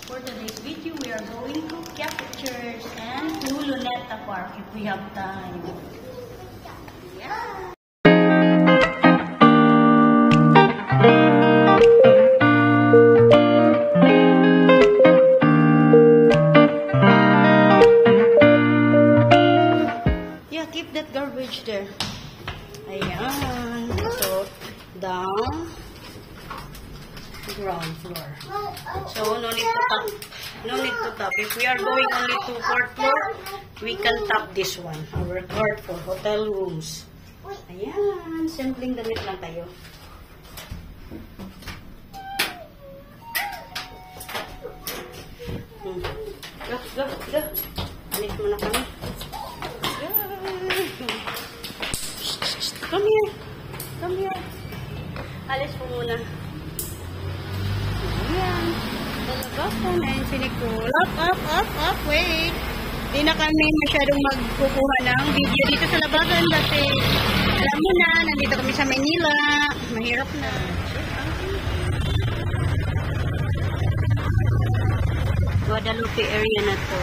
For today's video, we are going to Quiapo Church and to Luneta Park if we have time. Yeah. Yeah, keep that garbage there. Ayan. So, down. Ground floor. So, no need to tap. No need to tap. If we are going only to fourth floor, we can tap this one. Our court for hotel rooms. Ayan. Simpleng damit lang tayo. Go, go, go. Alis mo na kami. Come here. Come here. Alis po muna. Ayan. Dalabasan. Ayan si Nicole. Up. Wait. Di na kami masyadong magkukuha ng video dito sa labasan kasi alam mo na, nandito kami sa Manila. Mahirap na. Guadalupe area na to.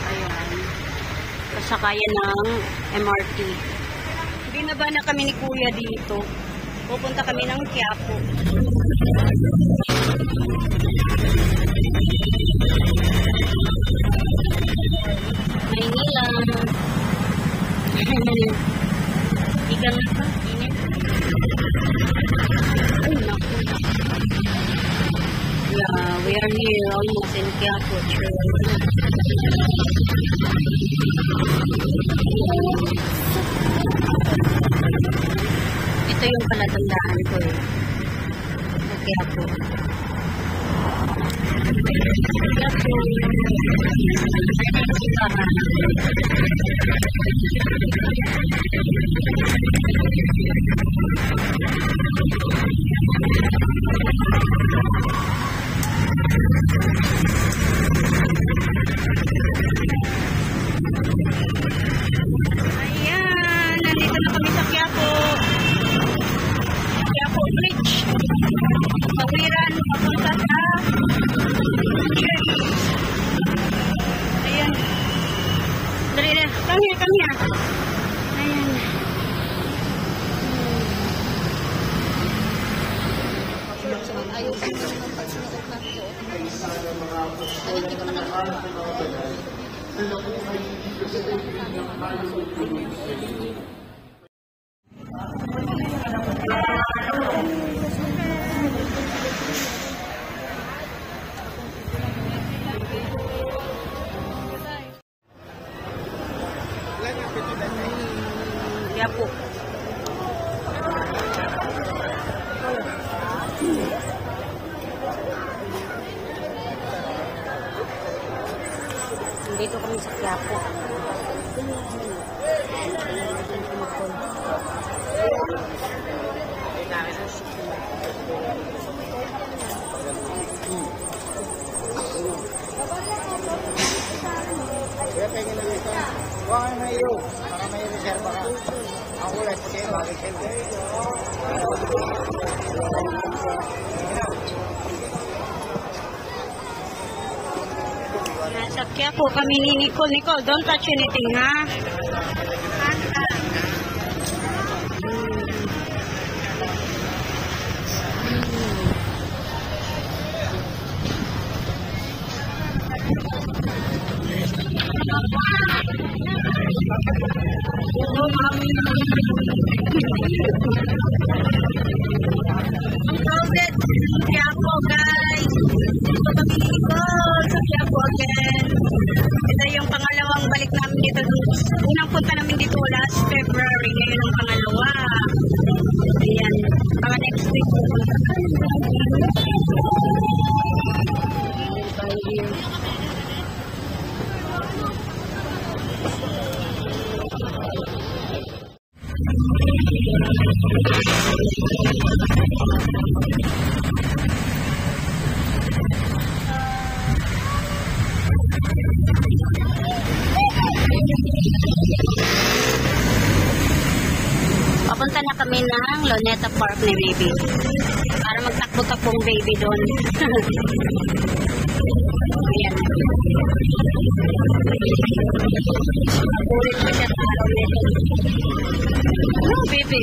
Ayan. Kasakayan ng MRT. Binaba na kami ni Kuya dito. Pupunta kami ng Quiapo. Maynila. Igang na pa. Init. Ay, naku. Yeah, we are here almost in Quiapo Church. Ito yung palatandaan ko eh. Okay ako. Ayan, nandito na kami sa Quiapo. Quiapo Bridge. Sawiran, papunta sa church. Ayan. Dali na. Come here. Ayan. Quiapo. Dito kami sa Quiapo. Huwag may iyo. Para may reserva ka. Ako ulit. Kasi bakit siyempre. Nasa Quiapo kami ni Nicole. Nicole, don't touch anything, ha? Crowded Quiapo, guys. Gusto kami ni Nicole sa Quiapo again. Ito yung pangalawang balik namin dito. Unang punta namin dito last February. Ngayon ang pangalawa. Ayan. Mga next week. Papunta na kami ng Luneta Park ni Baby para magtakbo pupunta pong baby doon. Ayan. Ulit pa siya sa araw nito. Oh, baby.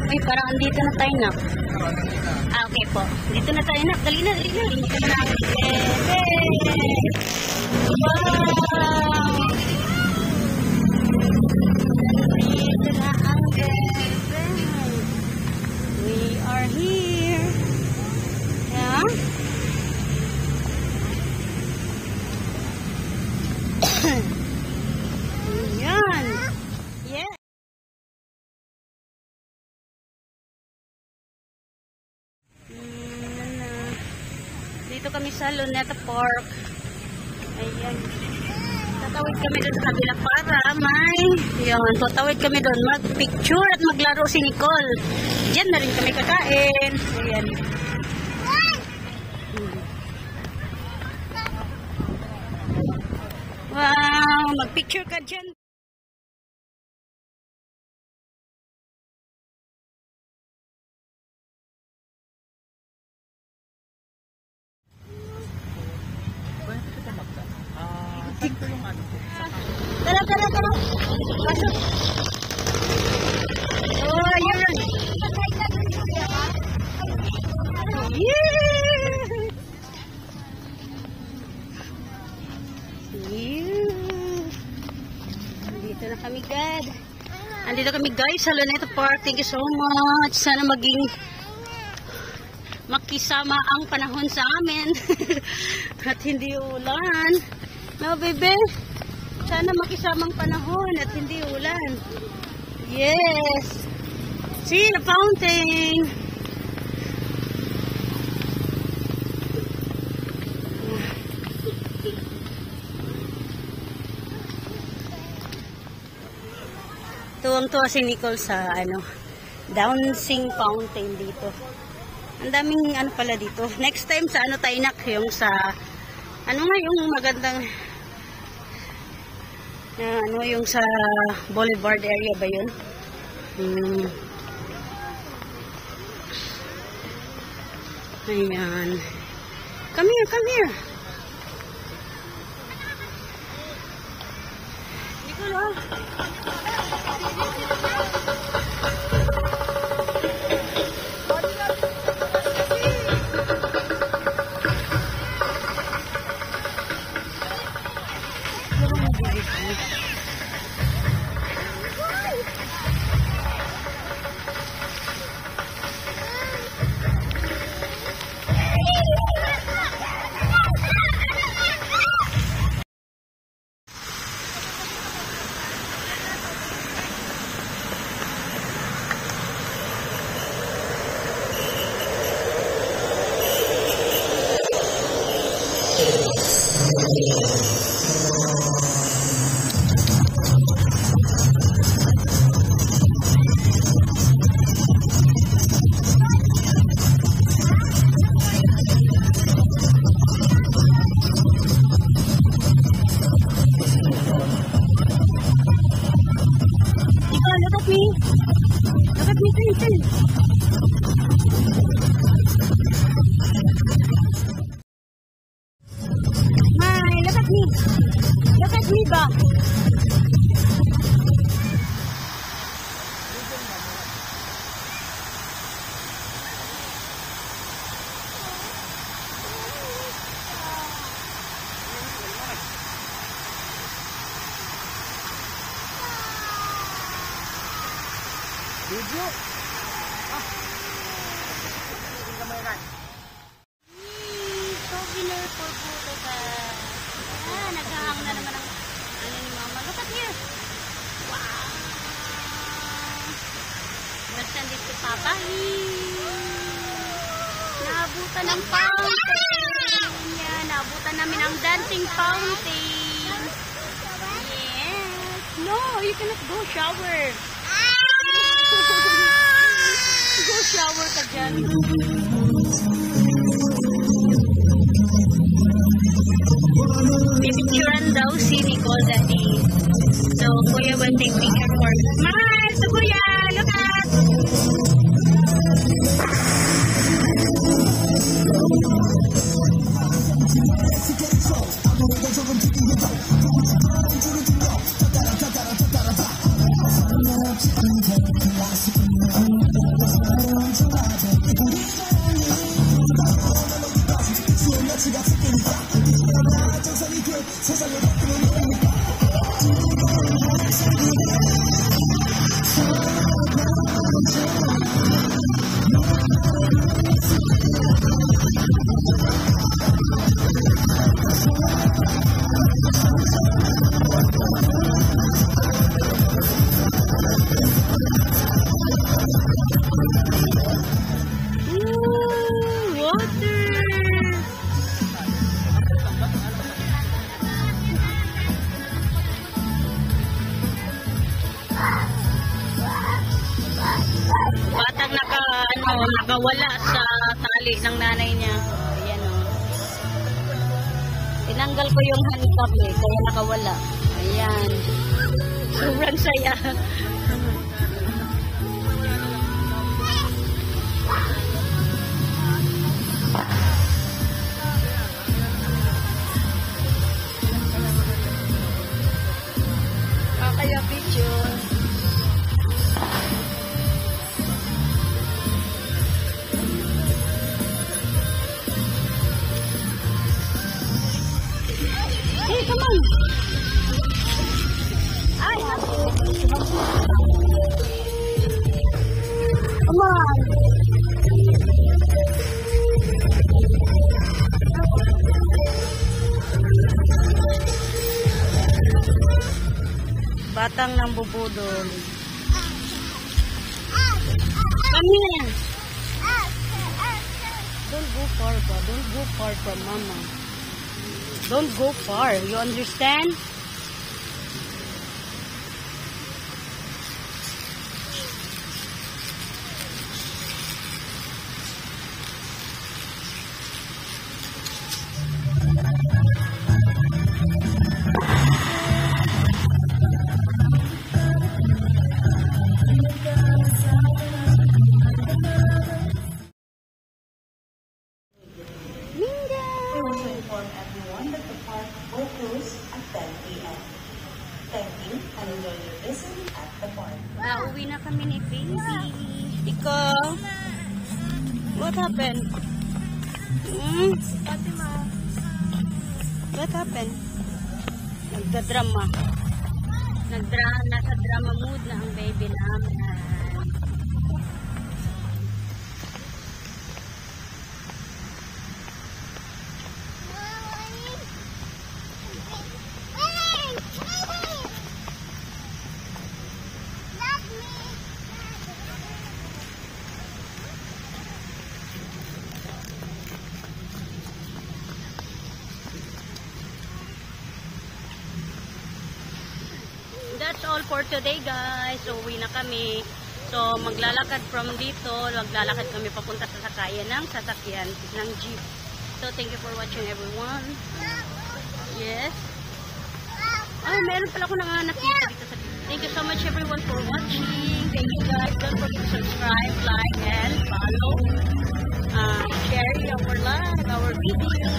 Ay, parang andito na tayo, nak. Ah, okay po. Dito na tayo, nak. Dali na, dali na. Dito na natin. Wow! Dito na ang bebe. We are here. Yeah? Ayan. Yeah. Dito kami sa Luneta Park. Ayan. Tatawid kami doon sa kabila para may yun, tatawid kami doon mag-picture at maglaro si Nicole. Diyan na rin kami kakain. Ayan. Wow, mag-picture ka dyan. Tara, tara, tara. Pasok. Oh, yun. Andito na kami, God. Andito kami, guys, sa Luneta Park. Thank you so much. Sana maging makisama ang panahon sa amin. At hindi ulan. No, baby? Sana makisamang panahon at hindi ulan. Yes! See the fountain! Tuwang-tuwa si Nicole sa dancing fountain dito. Ang daming pala dito. Next time sa tayo nak, yung sa yung magandang yung sa Boulevard area ba yun? Ayan. Come here, come here. Nicole, look at me. Look at me, please. Hi, look at me. Look at me ba? Video. So winner for photo ka. Naghahang na naman ang ni Mama. Look at here. Wow. Basta dito si Papa. Naabutan ng fountain. Yan, naabutan namin ang dancing fountain. Yes. No, you cannot go shower. Go shower ka dyan. picturean daw si Nicole Daddy. So, Kuya will take picture for smile to Kuya! Look at! Batang nakawala sa tali ng nanay niya. Ayan o. Tinanggal ko yung handcuff kaya nakawala. Ayan. Sobrang saya. Kaya picture. Hey, come on. Ay, come on. Batang ng bubudol. Come here. Don't go far, pa. Don't go far from mama. Don't go far. You understand? Everyone that the park will close at 10 p.m. Thank you and enjoy your visit at the park. Nauwi na kami ni baby. Ikaw? What happened? What happened? Nagda-drama. Nasa drama mood na ang baby namin. That's all for today, guys. So, uwi na kami. So, maglalakad from dito. Maglalakad kami papunta sa sakayan ng sasakyan ng jeep. So, thank you for watching, everyone. Yes. Ay, meron pala ako nakita dito sa... Thank you so much, everyone, for watching. Thank you, guys. Don't forget to subscribe, like, and follow. Share our videos.